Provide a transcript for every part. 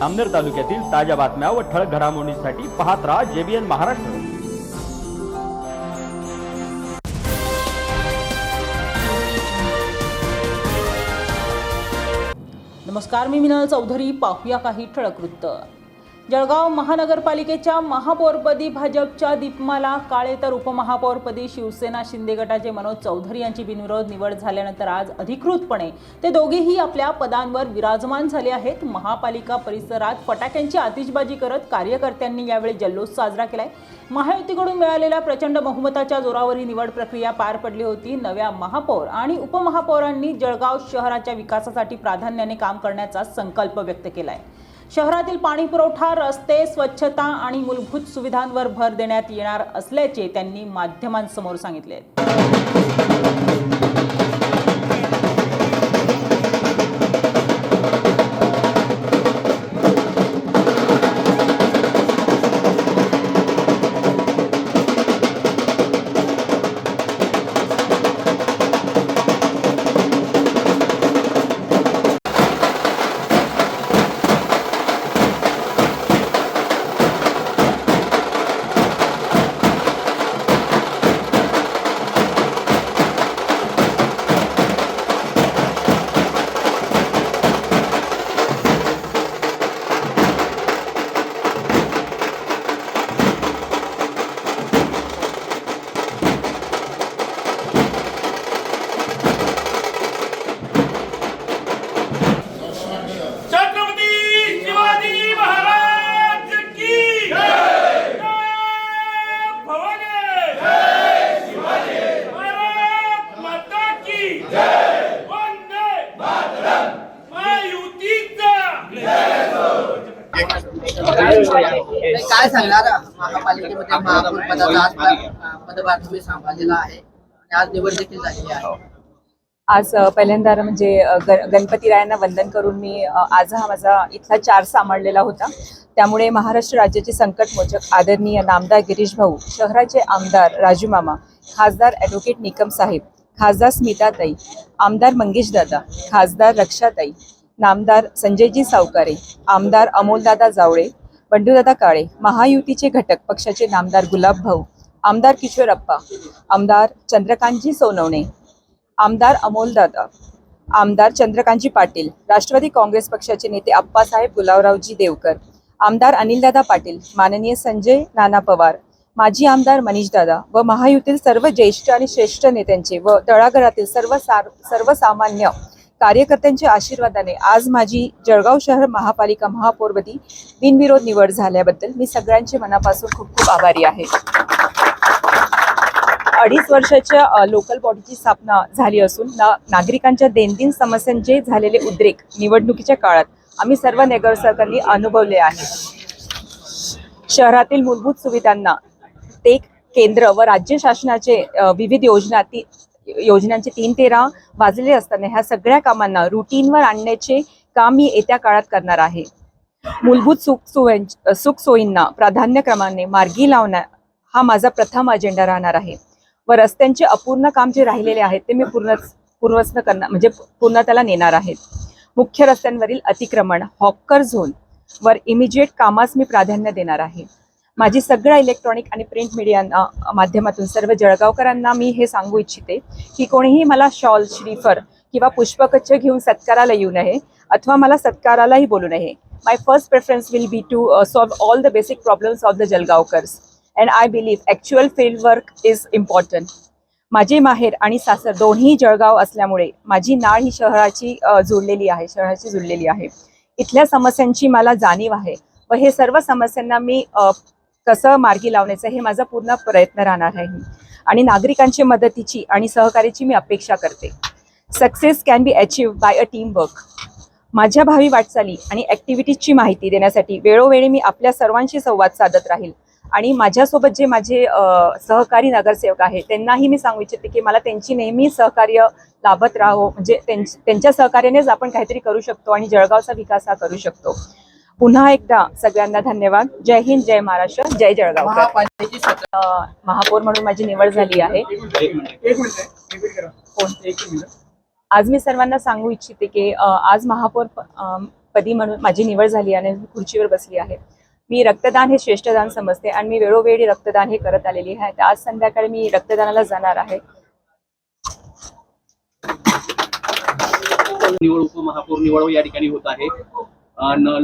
आमनेर तालुक्यातील ताज्या बातम्या व ठळक घडामोडींसाठी पाहत राहा JBN महाराष्ट्र। नमस्कार, मी मिनल चौधरी। पाहूया काही ठळक वृत्त। जळगाव महानगरपालिकेच्या महापौरपदी भाजपच्या दीपमाला काळे तर उपमहापौरपदी शिवसेना शिंदे गटाचे मनोज चौधरी यांची बिनविरोध निवड झाल्यानंतर आज अधिकृतपणे ते दोघेही आपल्या पदांवर विराजमान झाले आहेत। महापालिका परिसरात फटाक्यांची आतिषबाजी करत कार्यकर्त्यांनी यावेळी जल्लोष साजरा केलाय। महायुतीकडून मिळालेल्या प्रचंड बहुमताच्या जोरावर ही निवड प्रक्रिया पार पडली होती। नव्या महापौर आणि उपमहापौरांनी जळगाव शहराच्या विकासासाठी प्राधान्याने काम करण्याचा संकल्प व्यक्त केलाय। शहरातील पाणी पुरवठा, रस्ते, स्वच्छता आणि मूलभूत सुविधांवर भर देण्यात येणार असल्याचे त्यांनी माध्यमांसमोर सांगितले। काय सांगणार महापालिकेमध्ये महापौर पदाचा पदभार तुम्ही सांभाळलेला आहे आणि आज निवड देखील झालेली आहे। आज पहिल्यांदा म्हणजे गणपतीरायांना वंदन करून मी आज हा माझा इथला 4 सांभाळलेला होता। त्यामुळे महाराष्ट्र राज्याचे संकटमोचक आदरणीय नामदार गिरीश भाऊ, शहराचे आमदार राजू मामा, खासदार ॲडव्होकेट निकम साहेब, खासदार स्मिताताई, आमदार मंगेश दादा, खासदार रक्षाताई, नामदार संजयजी सावकारे, आमदार अमोलदादा जावळे, बंडूदादा काळे, महायुतीचे घटक पक्षाचे नामदार गुलाब भाऊ, आमदार किशोरप्पा, आमदार चंद्रकांतजी सोनवणे, आमदार अमोलदादा, आमदार चंद्रकांतजी पाटील, राष्ट्रवादी काँग्रेस पक्षाचे नेते अप्पासाहेब गुलाबरावजी देवकर, आमदार अनिलदादा पाटील, माननीय संजय नाना पवार, माजी आमदार मनीषदादा व महायुतीतील सर्व ज्येष्ठ आणि श्रेष्ठ नेत्यांचे व तळागाळातील सर्वसामान्य कार्यकर्त्यांच्या आशीर्वादाने आज माझी जळगाव शहर महापालिका महापौरपदी बिनविरोध निवड झाल्याबद्दल मी सगळ्यांचे मनापासून खूप खूप आभारी आहे। 2.5 वर्षाच्या लोकल बॉडीची स्थापना झाली असून नागरिकांच्या दैनंदिन समस्यांचे झालेले उद्रेक निवडणुकीच्या काळात आम्ही सर्व नगरसेवकांनी अनुभवले आहे। शहरातील मूलभूत सुविधांना ते केंद्र व राज्य शासनाचे विविध योजनांचे 3-13 वाजले असताना ह्या सगळ्या कामांना रुटीनवर आणण्याचे काम मी येत्या काळात करणार आहे। मूलभूत सुखसोयींना प्राधान्यक्रमाने मार्गी लावणं हा माझा प्रथम अजेंडा राहणार आहे व रस्त्यांचे अपूर्ण काम जे राहिलेले आहेत ते मी पूर्णत्वाला नेणार आहे। मुख्य रस्त्यांवरील अतिक्रमण, हॉकर झोन वर इमिजिएट कामास मी प्राधान्य देणार आहे। माझी सगळ्या इलेक्ट्रॉनिक आणि प्रिंट मीडिया माध्यमातून सर्व जळगावकरांना मी हे सांगू इच्छिते की कोणीही मला शॉल, श्रीफर किंवा पुष्पगुच्छ घेऊन सत्काराला येऊ नये अथवा मला सत्कारालाही बोलू नये। My first preference will be to solve all the basic problems of the Jalgaonkars and I believe actual field work is important. माझे माहेर आणि सासर दोन्ही जळगाव असल्यामुळे माझी नाळ ही शहराची जुळलेली आहे। इथल्या समस्यांची मला जाणीव आहे व हे सर्व समस्यांना मी कसं मार्गी लावण्याचा हे माझा पूर्ण प्रयत्न राहणार आहे आणि नागरिकांची मदतीची आणि सहकार्याची मी अपेक्षा करते। Success can be achieved by a team work. माझ्या भावी वाटचाली आणि ॲक्टिव्हिटीजची माहिती देण्यासाठी वेळोवेळी मी आपल्या सर्वांशी संवाद साधत राहील आणि माझ्यासोबत जे माझे सहकारी नगरसेवक आहेत त्यांनाही मी सांगू इच्छिते की मला त्यांची नेहमी सहकार्य लाभत राहो, म्हणजे त्यांच्या सहकार्यानेच आपण काहीतरी करू शकतो आणि जळगावचा विकास हा करू शकतो। पुन्हा एकदा सगळ्यांना धन्यवाद। जय हिंद, जय महाराष्ट्र, जय जळगाव। महापौर म्हणून माझी निवड झाली आहे। आज मी सर्वांना सांगू इच्छिते की आज पदी म्हणून माझी निवड झाली आणि मी खुर्चीवर बसली आहे. मी रक्तदान हे श्रेष्ठ दान समजते आणि मी वेळोवेळी रक्तदान हे करत आलेली आहे. तर आज संध्याकाळी मी रक्तदानाला जाणार आहे. निवड उपमहापौर निवड या ठिकाणी होत आहे.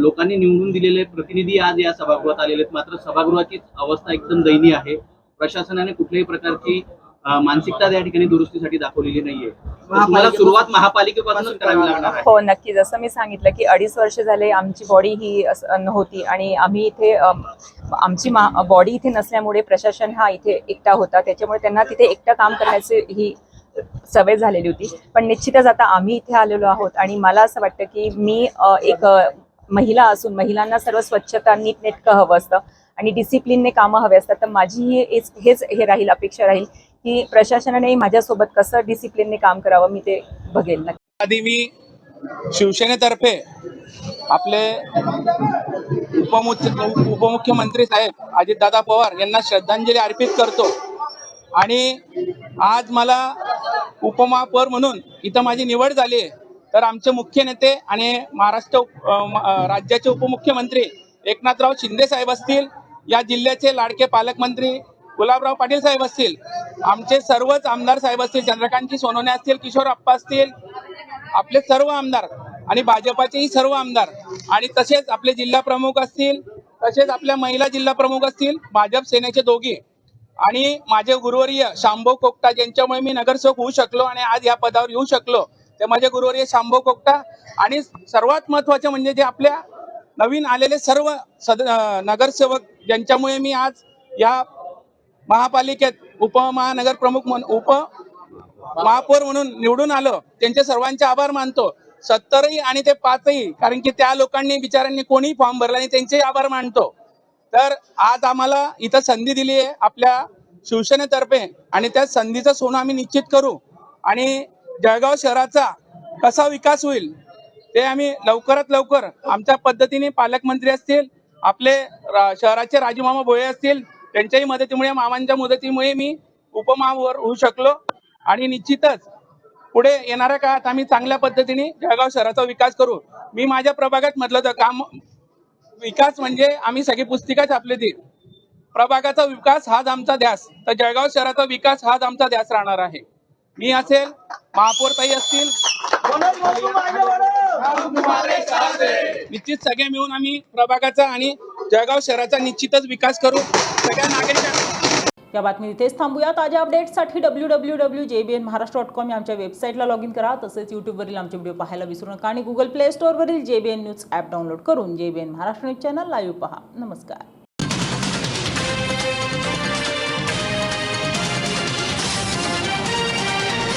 लोकांनी निवडून दिलेले प्रतिनिधी आज या सभागृहात आलेले आहेत. मात्र सभागृहाची अवस्था एकदम दयनीय आहे. प्रशासनाने कुठल्याही प्रकारची मानसिकता या ठिकाणी दुरुस्तीसाठी दाखवलेली नाहीये. तुम्हाला सुरुवात महापालिकेपासूनच करावी लागणार आहे. हो, नक्की. जसं मी सांगितलं की 2.5 वर्ष झाले आमची बॉडी ही नव्हती आणि आम्ही इथे आमची बॉडी इथे नसल्यामुळे प्रशासन हा इथे एकटा होता. त्याच्यामुळे त्यांना तिथे एकटा काम करण्याची ही सवय झालेली होती. पण निश्चितच आता आम्ही इथे आलेलो आहोत आणि मला असं वाटतं की मी एक महिला असून महिलांना सर्व स्वच्छता नीटनेटकं हवं असतं आणि डिसिप्लिनने कामं हवे असतात. तर माझी हेच राहील, अपेक्षा राहील की प्रशासनाने माझ्यासोबत कसं डिसिप्लिनने काम करावं मी ते बघेल. आधी मी शिवसेनेतर्फे आपले उपमुख्यमंत्री साहेब अजितदादा पवार यांना श्रद्धांजली अर्पित करतो. आणि आज मला उपमहापौर म्हणून इथं माझी निवड झाली आहे. तर आमचे मुख्य नेते आणि राज्याचे उपमुख्यमंत्री एकनाथराव शिंदे साहेब असतील, या जिल्ह्याचे लाडके पालकमंत्री गुलाबराव पाटील साहेब असतील, आमचे सर्वच आमदार साहेब असतील, चंद्रकांतजी सोनवणे असतील, किशोर अप्पा असतील, आपले सर्व आमदार आणि भाजपाचेही सर्व आमदार आणि तसेच आपले जिल्हा प्रमुख असतील, तसेच आपल्या महिला जिल्हा प्रमुख असतील, भाजप सेनेचे दोघी आणि माझे गुरुवर्य शांभव कोकटा ज्यांच्यामुळे मी नगरसेवक होऊ शकलो आणि आज या पदावर येऊ शकलो, ते माझे गुरुवर्य शांभव कोकटा. आणि सर्वात महत्वाचे म्हणजे जे आपल्या नवीन आलेले सर्व नगरसेवक ज्यांच्यामुळे मी आज या महापालिकेत उपमहानगर प्रमुख उपमहापौर म्हणून निवडून आलो, त्यांचे सर्वांचे आभार मानतो. 70ही आणि ते 5ही, कारण की त्या लोकांनी बिचाऱ्यांनी कोणी फॉर्म भरला नाही, त्यांचे आभार मानतो. तर आज आम्हाला इथं संधी दिली आहे आपल्या शिवसेनेतर्फे आणि त्या संधीचं सोनं आम्ही निश्चित करू आणि जळगाव शहराचा कसा विकास होईल ते आम्ही लवकरात लवकर आमच्या पद्धतीने, पालकमंत्री असतील, आपले शहराचे राजूमामा भोये असतील, त्यांच्याही मदतीमुळे, मामांच्या मदतीमुळे मी उपमहापौर होऊ शकलो आणि निश्चितच पुढे येणाऱ्या काळात आम्ही चांगल्या पद्धतीने जळगाव शहराचा विकास करू. मी माझ्या प्रभागात म्हटलं तर काम विकास म्हणजे आम्ही सगळी पुस्तिका छापली ती प्रभागाचा विकास हाच आमचा ध्यास, तर जळगाव शहराचा विकास हाच आमचा ध्यास राहणार आहे. मी असेल, महापौरताई असतील, निश्चित सगळे मिळून आम्ही प्रभागाचा आणि जळगाव शहराचा निश्चितच विकास करू. सगळ्या नागरिकांना या बातमी इथेच थांबूया. ताज्या अपडेट्ससाठी www.jbnmaharashtra.com या आमच्या वेबसाईटला लॉग इन करा. तसेच यूट्यूबवरील आमचे व्हिडिओ पाहायला विसरू नका आणि गुगल प्ले स्टोअरवरील JBN न्यूज ॲप डाउनलोड करून JBN Maharashtra news channel live पहा. नमस्कार.